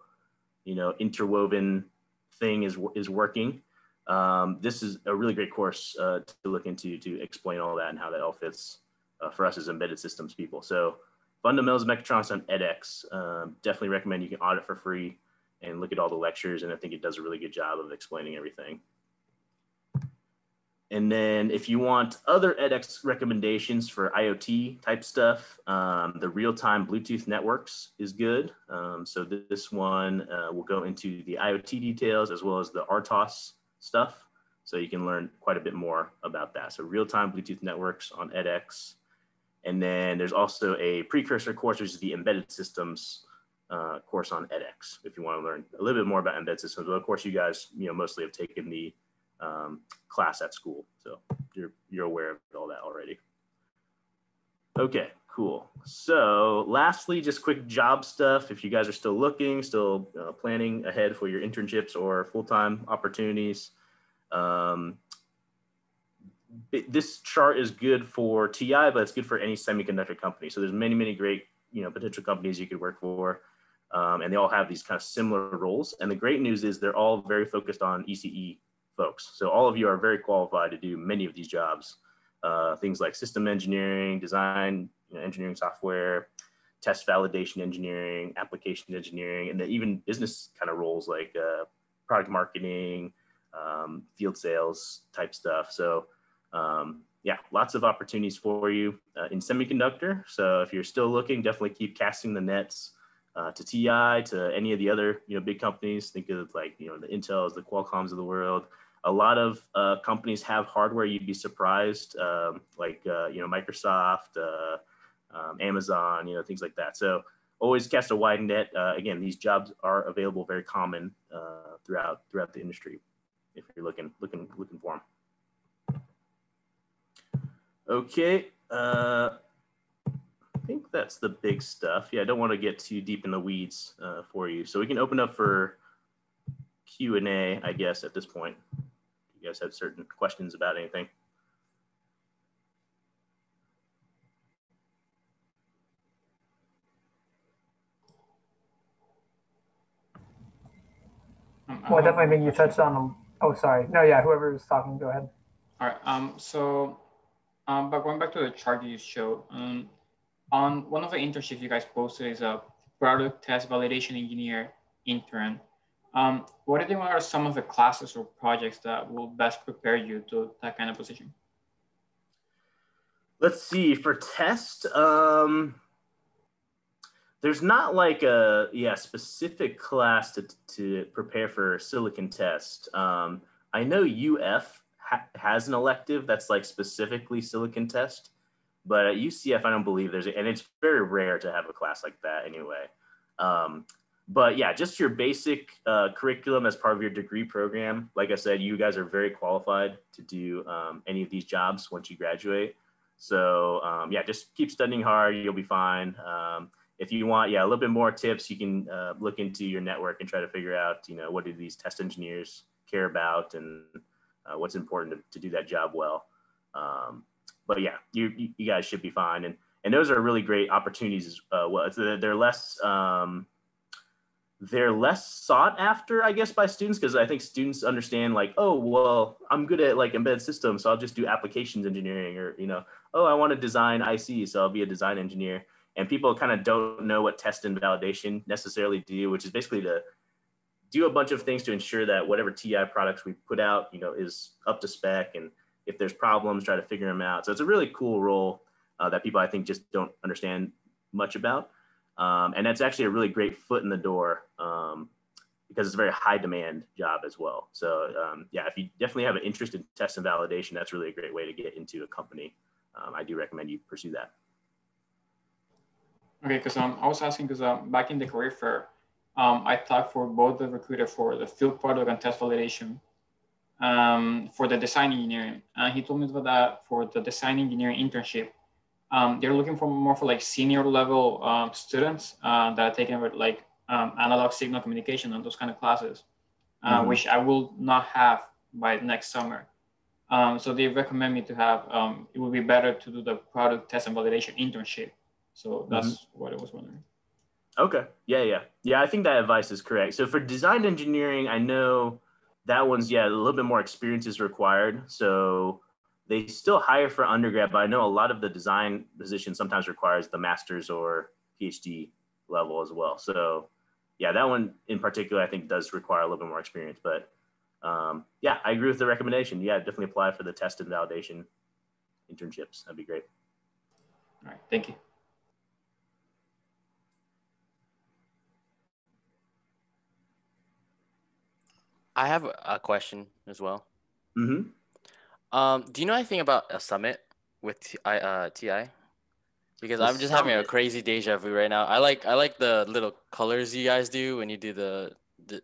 you know, interwoven thing is working, this is a really great course to look into to explain all that and how that all fits for us as embedded systems people. So Fundamentals of Mechatronics on edX, definitely recommend. You can audit for free and look at all the lectures, and I think it does a really good job of explaining everything. And then if you want other edX recommendations for IoT type stuff, the real-time Bluetooth networks is good. So this one will go into the IoT details as well as the RTOS stuff. So you can learn quite a bit more about that. So real-time Bluetooth networks on edX. And then there's also a precursor course, which is the embedded systems course on edX, if you want to learn a little bit more about embedded systems. But of course, you guys, you know, mostly have taken the class at school, so you're aware of all that already. Okay, cool. So lastly, just quick job stuff. If you guys are still looking, still planning ahead for your internships or full-time opportunities, this chart is good for TI, but it's good for any semiconductor company. So there's many, many great, you know, potential companies you could work for, and they all have these kind of similar roles. And the great news is they're all very focused on ECE folks. So all of you are very qualified to do many of these jobs. Things like system engineering, design, you know, engineering software, test validation engineering, application engineering, and then even business kind of roles like product marketing, field sales type stuff. So yeah, lots of opportunities for you in semiconductor. So if you're still looking, definitely keep casting the nets to TI, to any of the other, you know, big companies. Think of like, you know, the Intels, the Qualcomms of the world. A lot of companies have hardware you'd be surprised, like, you know, Microsoft, Amazon, you know, things like that. So always cast a wide net. Again, these jobs are available, very common throughout the industry if you're looking for them. Okay. I think that's the big stuff. Yeah, I don't want to get too deep in the weeds for you. So we can open up for Q&A, I guess, at this point. You guys have certain questions about anything? Well, I definitely think you touched on, oh, sorry. No, yeah, whoever is talking, go ahead. All right, but going back to the chart you showed, on one of the internships you guys posted is a product test validation engineer intern. What do you think are some of the classes or projects that will best prepare you to that kind of position? Let's see, for test, there's not like a specific class to prepare for silicon test. I know UF has an elective that's like specifically silicon test, but at UCF, I don't believe there's, and it's very rare to have a class like that anyway. But yeah, just your basic curriculum as part of your degree program. Like I said, you guys are very qualified to do any of these jobs once you graduate. So yeah, just keep studying hard, you'll be fine. If you want, a little bit more tips, you can look into your network and try to figure out, you know, what do these test engineers care about and what's important to do that job well. But yeah, you guys should be fine. And those are really great opportunities. Well, they're less sought after, I guess, by students, because I think students understand like, oh, well, I'm good at like embedded systems, so I'll just do applications engineering, or, you know, oh, I want to design IC, so I'll be a design engineer. And people kind of don't know what test and validation necessarily do, which is basically to do a bunch of things to ensure that whatever TI products we put out, is up to spec. And if there's problems, try to figure them out. So it's a really cool role that people, I think, just don't understand much about. And that's actually a really great foot in the door because it's a very high demand job as well. So yeah, if you definitely have an interest in test and validation, that's really a great way to get into a company. I do recommend you pursue that. Okay, because I was asking because back in the career fair, I talked for both the recruiter for the field product and test validation for the design engineering. And he told me that for the design engineering internship, they're looking for more for like senior level students that are taking with like analog signal communication and those kind of classes, which I will not have by next summer. So they recommend me to have, it would be better to do the product test and validation internship. So that's what I was wondering. Okay. Yeah. I think that advice is correct. So for design engineering, I know that one's, a little bit more experience is required. So they still hire for undergrad, but I know a lot of the design position sometimes requires the master's or PhD level as well. So yeah, that one in particular, I think does require a little bit more experience, but yeah, I agree with the recommendation. Yeah, definitely apply for the test and validation internships. That'd be great. All right, thank you. I have a question as well. Mm-hmm. Do you know anything about a summit with TI? Because I'm just having a crazy deja vu right now. I like the little colors you guys do when you do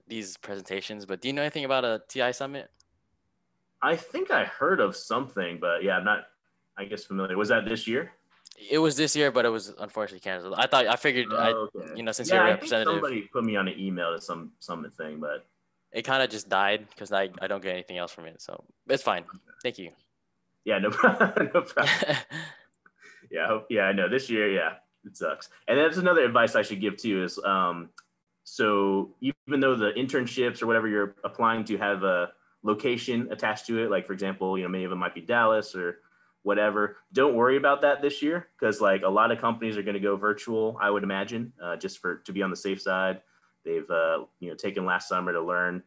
these presentations. But do you know anything about a TI summit? I think I heard of something, but yeah, I'm not, I guess, familiar. Was that this year? It was this year, but it was unfortunately canceled. I figured, since you're a representative. I think somebody put me on an email to some summit thing, but it kind of just died because I don't get anything else from it. So it's fine. Thank you. Yeah, no problem. No problem. Yeah, I know this year. Yeah, it sucks. And that's another advice I should give too is, so even though the internships or whatever you're applying to have a location attached to it, like for example, many of them might be Dallas or whatever, don't worry about that this year because like a lot of companies are going to go virtual, I would imagine, just to be on the safe side. They've taken last summer to learn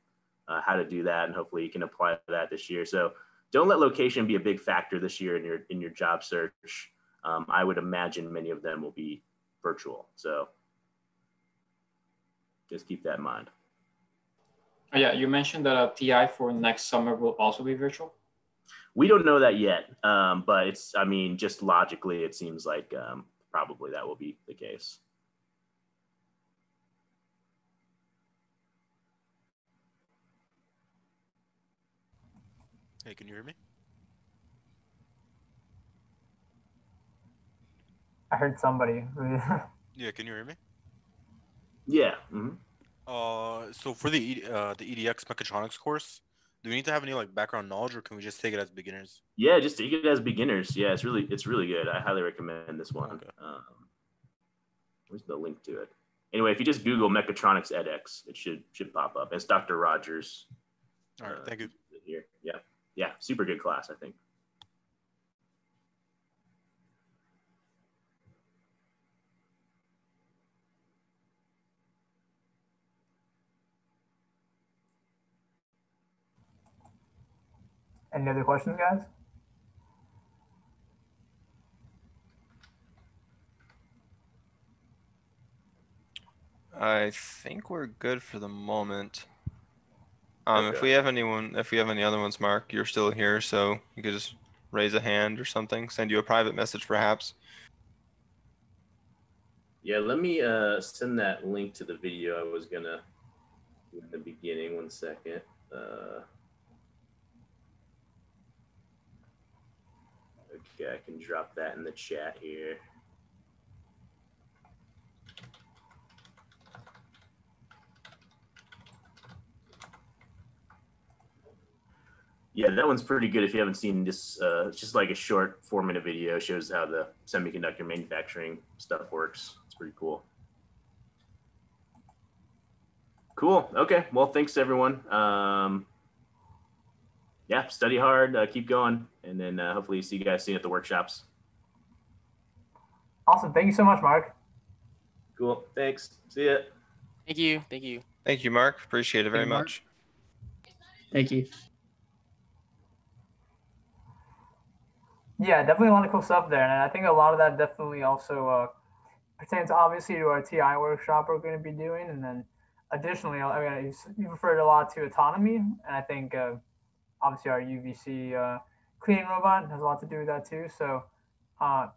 how to do that, and hopefully you can apply that this year. So don't let location be a big factor this year in your job search. I would imagine many of them will be virtual. So just keep that in mind. Oh, yeah, you mentioned that a TI for next summer will also be virtual. We don't know that yet, but just logically, it seems like probably that will be the case. Hey, can you hear me? I heard somebody. Yeah, can you hear me? Yeah. Mm-hmm. So for the EDX mechatronics course, do we need to have any like background knowledge, or can we just take it as beginners? Yeah, just take it as beginners. Yeah, it's really good. I highly recommend this one. Okay. Where's the link to it? Anyway, if you just Google mechatronics edX, it should pop up. It's Dr. Rogers. All right, thank you. Here, yeah, super good class, I think. Any other questions, guys? I think we're good for the moment. Okay. If we have any other ones, Mark, you're still here, so you could just raise a hand or something, send you a private message perhaps. Yeah, let me send that link to the video I was gonna do in the beginning. 1 second. Okay, I can drop that in the chat here. Yeah, that one's pretty good if you haven't seen this. It's just like a short 4-minute video. It shows how the semiconductor manufacturing stuff works. It's pretty cool. Cool. Okay. Well, thanks everyone. Yeah, study hard, keep going, and then hopefully see you guys soon at the workshops. Awesome. Thank you so much, Mark. Cool. Thanks. See ya. Thank you. Thank you. Thank you, Mark. Appreciate it very Thank you, Mark. much. Thank you. Yeah, definitely a lot of cool stuff there, and I think a lot of that definitely also pertains obviously to our TI workshop we're going to be doing, and then additionally, I mean, you referred a lot to autonomy, and I think obviously our UVC cleaning robot has a lot to do with that too. So I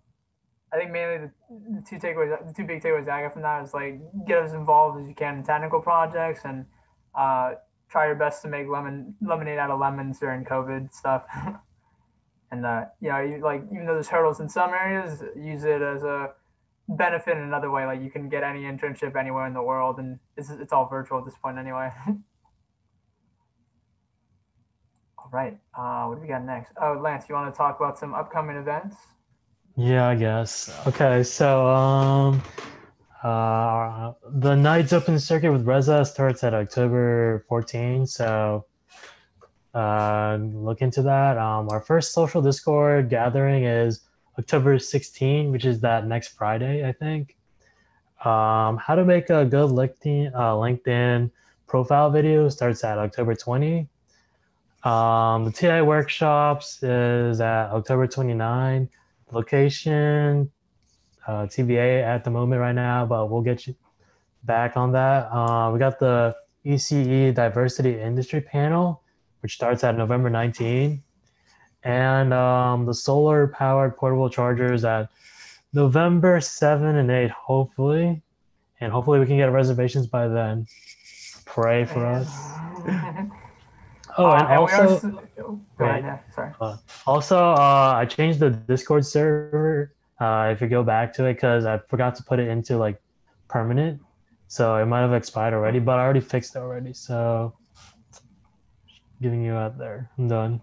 think mainly the two big takeaways I got from that is like get as involved as you can in technical projects and try your best to make lemonade out of lemons during COVID stuff. And you know, even though there's hurdles in some areas, use it as a benefit in another way. Like you can get any internship anywhere in the world, and it's all virtual at this point anyway. All right, what do we got next? Oh, Lance, you want to talk about some upcoming events? Yeah, I guess. Okay, so the Nights Open Circuit with Reza starts at October 14. So look into that. Our first social Discord gathering is October 16, which is that next Friday, I think. How to make a good LinkedIn profile video starts at October 20. The TI workshops is at October 29. Location, TBA at the moment right now, but we'll get you back on that. We got the ECE Diversity Industry Panel, which starts at November 19. And the solar powered portable chargers at November 7 and 8, hopefully. And hopefully we can get reservations by then. Pray for us. Oh, and also, I changed the Discord server. If you go back to it, because I forgot to put it into like permanent, so it might have expired already. But I already fixed it already, so giving you out there. I'm done.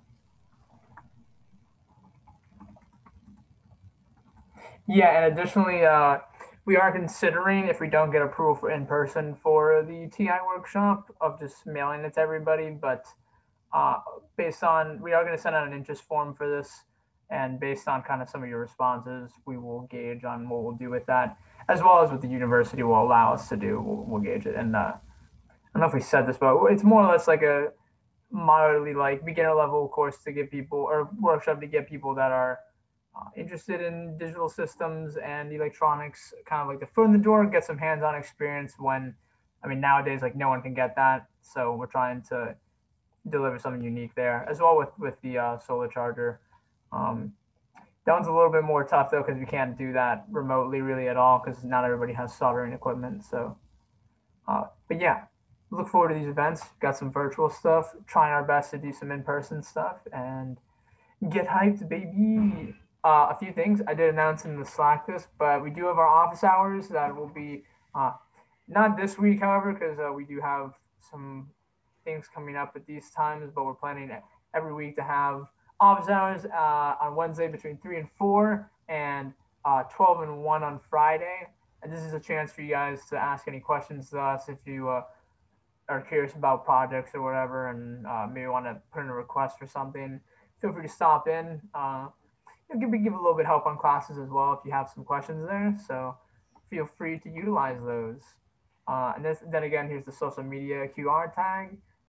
Yeah, and additionally, we are considering, if we don't get approval for in person for the TI workshop, of just mailing it to everybody. But based on, we are going to send out an interest form for this, and based on kind of some of your responses, we will gauge on what we'll do with that, as well as what the university will allow us to do. We'll gauge it. And I don't know if we said this, but it's more or less like a moderately like beginner level course to get people, or workshop to get people that are interested in digital systems and electronics, kind of like the foot in the door, get some hands-on experience when, I mean, nowadays, like no one can get that. So we're trying to deliver something unique there, as well with the solar charger. That one's a little bit more tough though, because we can't do that remotely really at all, because not everybody has soldering equipment. So, but yeah, look forward to these events. Got some virtual stuff, trying our best to do some in-person stuff, and get hyped, baby. A few things I did announce in the Slack this, but we do have our office hours that will be not this week, however, because we do have some things coming up at these times, but we're planning every week to have office hours on Wednesday between 3 and 4 and 12 and 1 on Friday. And this is a chance for you guys to ask any questions to us if you are curious about projects or whatever, and maybe want to put in a request for something. Feel free to stop in. Give a little bit of help on classes as well if you have some questions there. So feel free to utilize those. And then again, here's the social media QR tag.